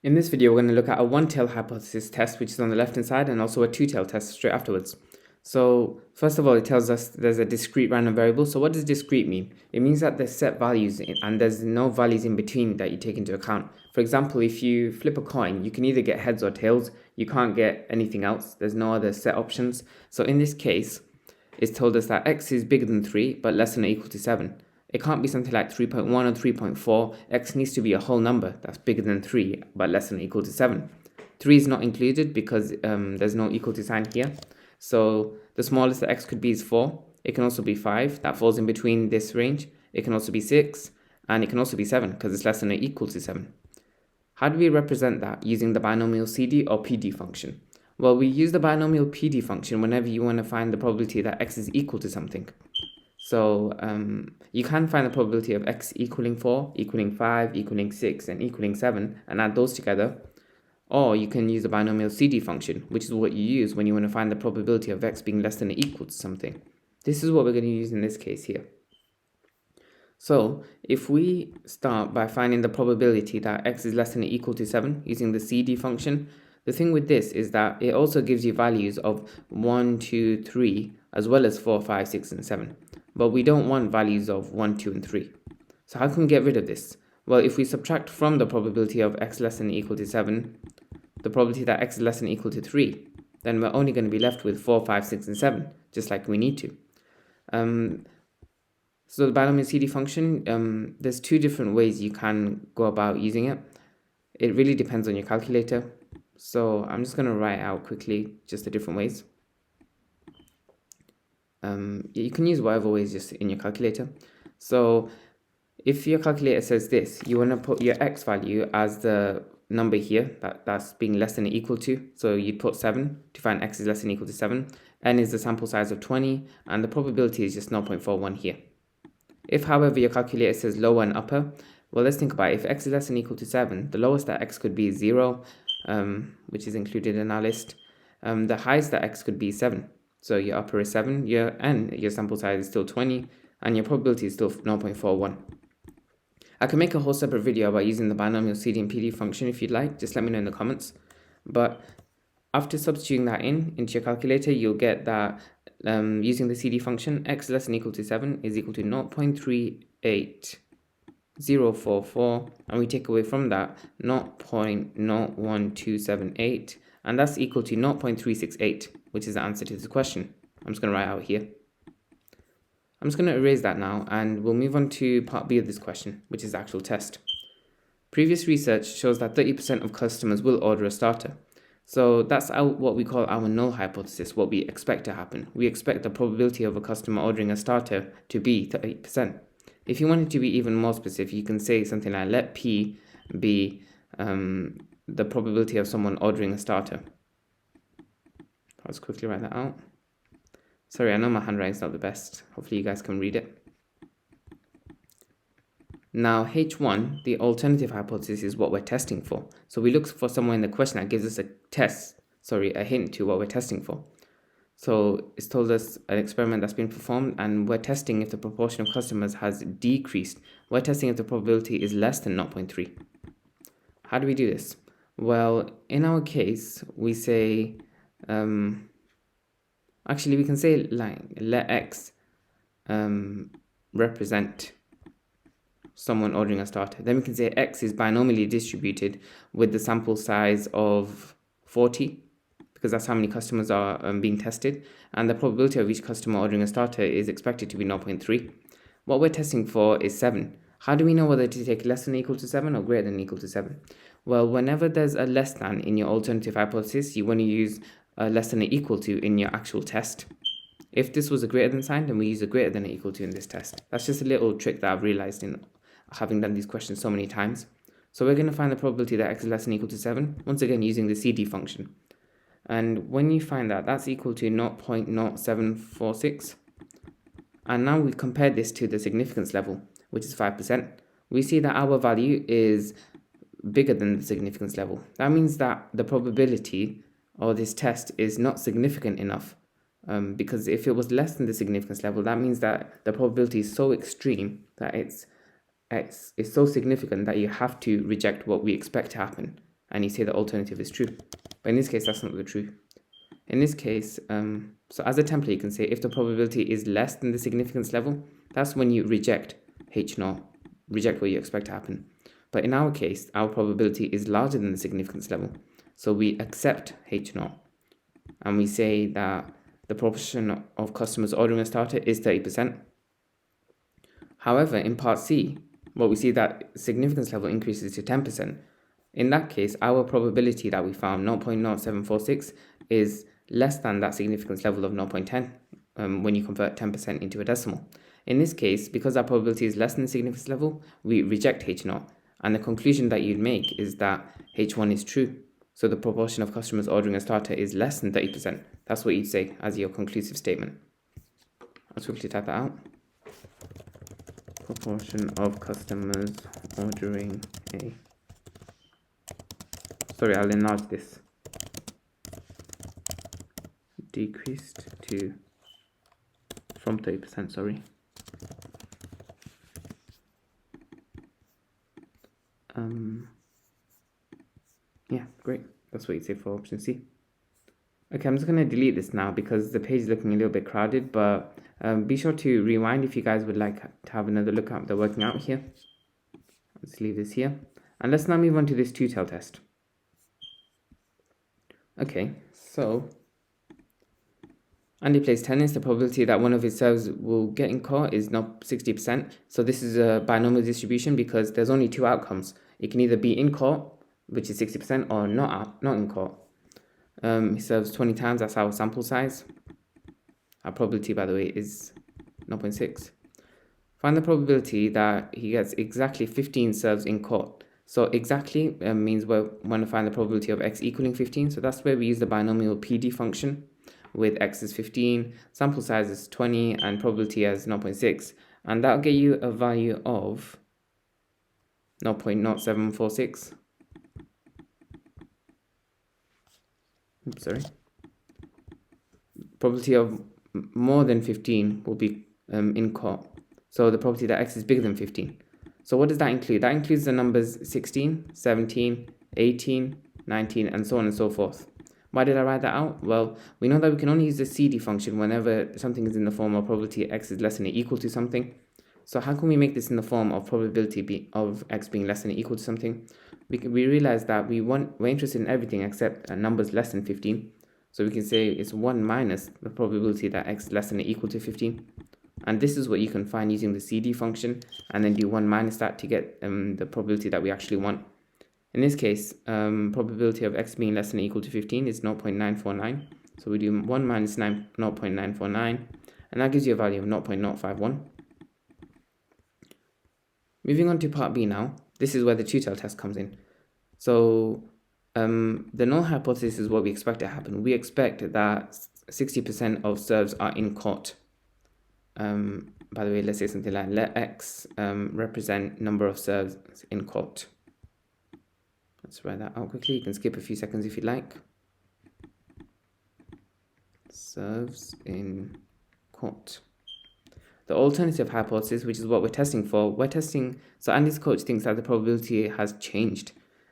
In this video, we're going to look at a one-tail hypothesis test, which is on the left-hand side, and also a two-tail test straight afterwards. So first of all, it tells us there's a discrete random variable. So what does discrete mean? It means that there's set values and there's no values in between that you take into account. For example, if you flip a coin, you can either get heads or tails. You can't get anything else. There's no other set options. So in this case, it's told us that x is bigger than 3, but less than or equal to 7. It can't be something like 3.1 or 3.4. X needs to be a whole number that's bigger than 3, but less than or equal to 7. 3 is not included because there's no equal to sign here. So the smallest that x could be is 4. It can also be 5. That falls in between this range. It can also be 6. And it can also be 7 because it's less than or equal to 7. How do we represent that using the binomial CD or PD function? Well, we use the binomial PD function whenever you want to find the probability that x is equal to something. So you can find the probability of x equaling 4, equaling 5, equaling 6, and equaling 7, and add those together. Or you can use the binomial CD function, which is what you use when you want to find the probability of x being less than or equal to something. This is what we're going to use in this case here. So if we start by finding the probability that x is less than or equal to 7 using the CD function, the thing with this is that it also gives you values of 1, 2, 3, as well as 4, 5, 6, and 7. But we don't want values of 1, 2, and 3. So how can we get rid of this? Well, if we subtract from the probability of x less than or equal to 7, the probability that x is less than or equal to 3, then we're only going to be left with 4, 5, 6, and 7, just like we need to. So the binomial CD function, there's two different ways you can go about using it. It really depends on your calculator. So I'm just going to write out quickly just the different ways. You can use whatever ways just in your calculator. So if your calculator says this, you want to put your x value as the number here that's being less than or equal to. So you'd put 7 to find x is less than or equal to 7. N is the sample size of 20, and the probability is just 0.41 here. If, however, your calculator says lower and upper, well, let's think about it. If x is less than or equal to 7, the lowest that x could be is 0, which is included in our list. The highest that x could be is 7. So your upper is 7, your sample size is still 20, and your probability is still 0.41. I can make a whole separate video about using the binomial CD and PD function if you'd like. Just let me know in the comments. But after substituting that into your calculator, you'll get that using the CD function, x less than or equal to 7 is equal to 0.38044, and we take away from that 0.01278, and that's equal to 0.368, which is the answer to this question. I'm just going to write out here. I'm just going to erase that now, and we'll move on to part B of this question, which is the actual test. Previous research shows that 30% of customers will order a starter. So that's what we call our null hypothesis, what we expect to happen. We expect the probability of a customer ordering a starter to be 30%. If you want it to be even more specific, you can say something like, let P be the probability of someone ordering a starter. I'll just quickly write that out. Sorry, I know my handwriting's not the best. Hopefully you guys can read it. Now, H1, the alternative hypothesis, is what we're testing for. So we look for somewhere in the question that gives us a hint to what we're testing for. So it's told us an experiment that's been performed, and we're testing if the proportion of customers has decreased. We're testing if the probability is less than 0.3. How do we do this? Well, in our case, we say, actually we can say like, let X represent someone ordering a starter. Then we can say X is binomially distributed with the sample size of 40, because that's how many customers are being tested, and the probability of each customer ordering a starter is expected to be 0.3. What we're testing for is 7. How do we know whether to take less than or equal to 7 or greater than or equal to 7? Well, whenever there's a less than in your alternative hypothesis, you want to use a less than or equal to in your actual test. If this was a greater than sign, then we use a greater than or equal to in this test. That's just a little trick that I've realized in having done these questions so many times. So we're going to find the probability that x is less than or equal to 7, once again using the CD function. And when you find that, that's equal to 0.0746. And now we compare this to the significance level, which is 5%. We see that our value is bigger than the significance level. That means that the probability of this test is not significant enough. Because if it was less than the significance level, that means that the probability is so extreme that it's so significant that you have to reject what we expect to happen. and you say the alternative is true. But in this case, that's not the true. In this case, so as a template, you can say if the probability is less than the significance level, that's when you reject H0, reject what you expect to happen. But in our case, our probability is larger than the significance level. So we accept H0, and we say that the proportion of customers ordering a starter is 30%. However, in part C, what we see that significance level increases to 10%. In that case, our probability that we found 0.0746 is less than that significance level of 0.10 when you convert 10% into a decimal. In this case, because our probability is less than the significance level, we reject H0, and the conclusion that you'd make is that H1 is true. So the proportion of customers ordering a starter is less than 30%. That's what you'd say as your conclusive statement. Let's quickly type that out. Proportion of customers ordering a... Sorry, I'll enlarge this. Decreased to... from 30%, sorry. Yeah, great. That's what you'd say for option C. Okay, I'm just going to delete this now because the page is looking a little bit crowded, but be sure to rewind if you guys would like to have another look at the working out here. Let's leave this here. And let's now move on to this two-tail test. Okay, so Andy plays tennis. The probability that one of his serves will get in court is not 60%. So this is a binomial distribution because there's only two outcomes. It can either be in court, which is 60%, or not in court. He serves 20 times, that's our sample size. Our probability, by the way, is 0.6. Find the probability that he gets exactly 15 serves in court. So exactly means we want to find the probability of x equaling 15. So that's where we use the binomial PD function with x is 15, sample size is 20, and probability as 0.6. And that'll get you a value of 0.0746. Oops, sorry. Probability of more than 15 will be in court. So the probability that x is bigger than 15. So what does that include? That includes the numbers 16, 17, 18, 19, and so on and so forth. Why did I write that out? Well, we know that we can only use the CD function whenever something is in the form of probability x is less than or equal to something. So how can we make this in the form of probability of x being less than or equal to something? We realize that we're interested in everything except numbers less than 15. So we can say it's 1 minus the probability that x is less than or equal to 15. And this is what you can find using the CD function, and then do 1 minus that to get the probability that we actually want. In this case, probability of x being less than or equal to 15 is 0.949. So we do 1 minus 0.949, and that gives you a value of 0.051. Moving on to part B now. This is where the two-tail test comes in. So the null hypothesis is what we expect to happen. We expect that 60% of serves are in court. By the way, let's say something like let x represent number of serves in court. Let's write that out quickly. You can skip a few seconds if you like. Serves in court. The alternative hypothesis, which is what we're testing for, so Andy's coach thinks that the probability has changed.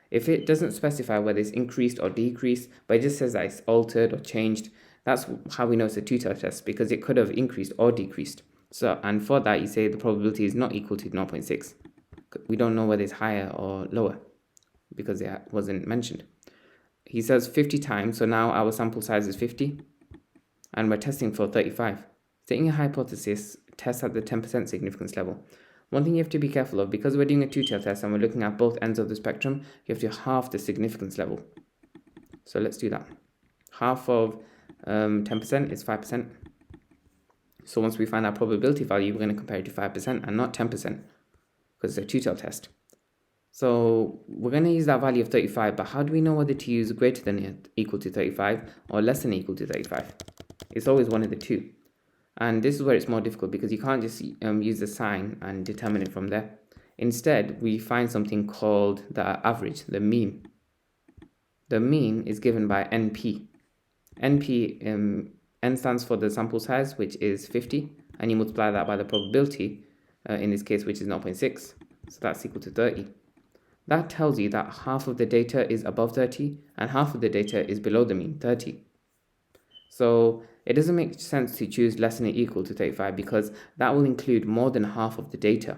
If it doesn't specify whether it's increased or decreased, but it just says that it's altered or changed, that's how we know it's a two-tail test, because it could have increased or decreased. So, and for that, you say the probability is not equal to 0.6. We don't know whether it's higher or lower, because it wasn't mentioned. He says 50 times, so now our sample size is 50, and we're testing for 35. Stating a hypothesis tests at the 10% significance level. One thing you have to be careful of, because we're doing a two-tail test and we're looking at both ends of the spectrum, you have to halve the significance level. So let's do that. Half of 10% is 5%. So once we find our probability value, we're going to compare it to 5% and not 10%, because it's a two-tail test. So we're going to use that value of 35, but how do we know whether to use greater than or equal to 35 or less than or equal to 35? It's always one of the two. And this is where it's more difficult, because you can't just use the sign and determine it from there. Instead, we find something called the average, the mean. The mean is given by NP. NP, N stands for the sample size, which is 50, and you multiply that by the probability, in this case, which is 0.6. So that's equal to 30. That tells you that half of the data is above 30 and half of the data is below the mean, 30. So it doesn't make sense to choose less than or equal to 35 because that will include more than half of the data.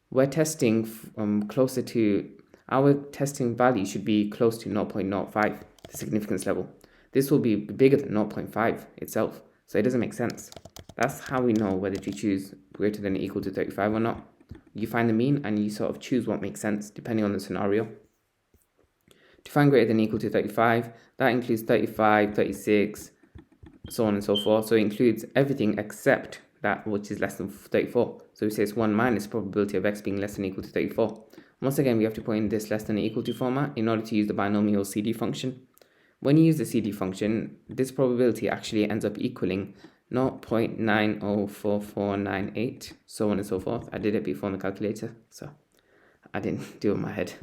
We're testing closer to, our testing value should be close to 0.05, the significance level. This will be bigger than 0.5 itself, so it doesn't make sense. That's how we know whether to choose greater than or equal to 35 or not. You find the mean and you sort of choose what makes sense depending on the scenario. To find greater than or equal to 35, that includes 35, 36, so on and so forth. So it includes everything except that which is less than 34. So we say it's 1 minus probability of x being less than or equal to 34. Once again, we have to put in this less than or equal to format in order to use the binomial CD function. When you use the CD function, this probability actually ends up equaling 0.904498, so on and so forth. I did it before on the calculator, so I didn't do it in my head.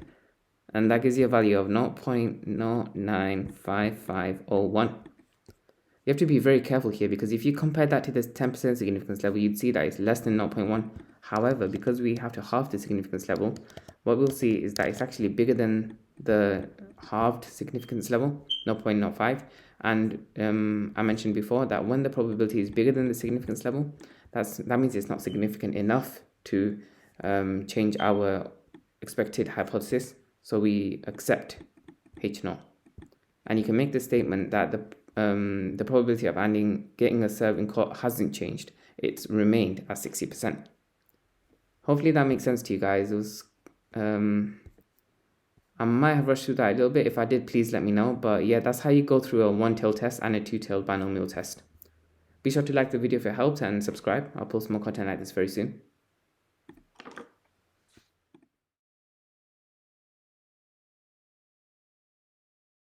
And that gives you a value of 0.095501. You have to be very careful here because if you compare that to the 10% significance level, you'd see that it's less than 0.1. However, because we have to halve the significance level, what we'll see is that it's actually bigger than the halved significance level, 0.05. And I mentioned before that when the probability is bigger than the significance level, that means it's not significant enough to change our expected hypothesis. So we accept H0. And you can make the statement that the probability of getting a serve in court hasn't changed. It's remained at 60%. Hopefully that makes sense to you guys. It was, I might have rushed through that a little bit. If I did, please let me know. But yeah, that's how you go through a one-tailed test and a two-tailed binomial test. Be sure to like the video if it helped and subscribe. I'll post more content like this very soon.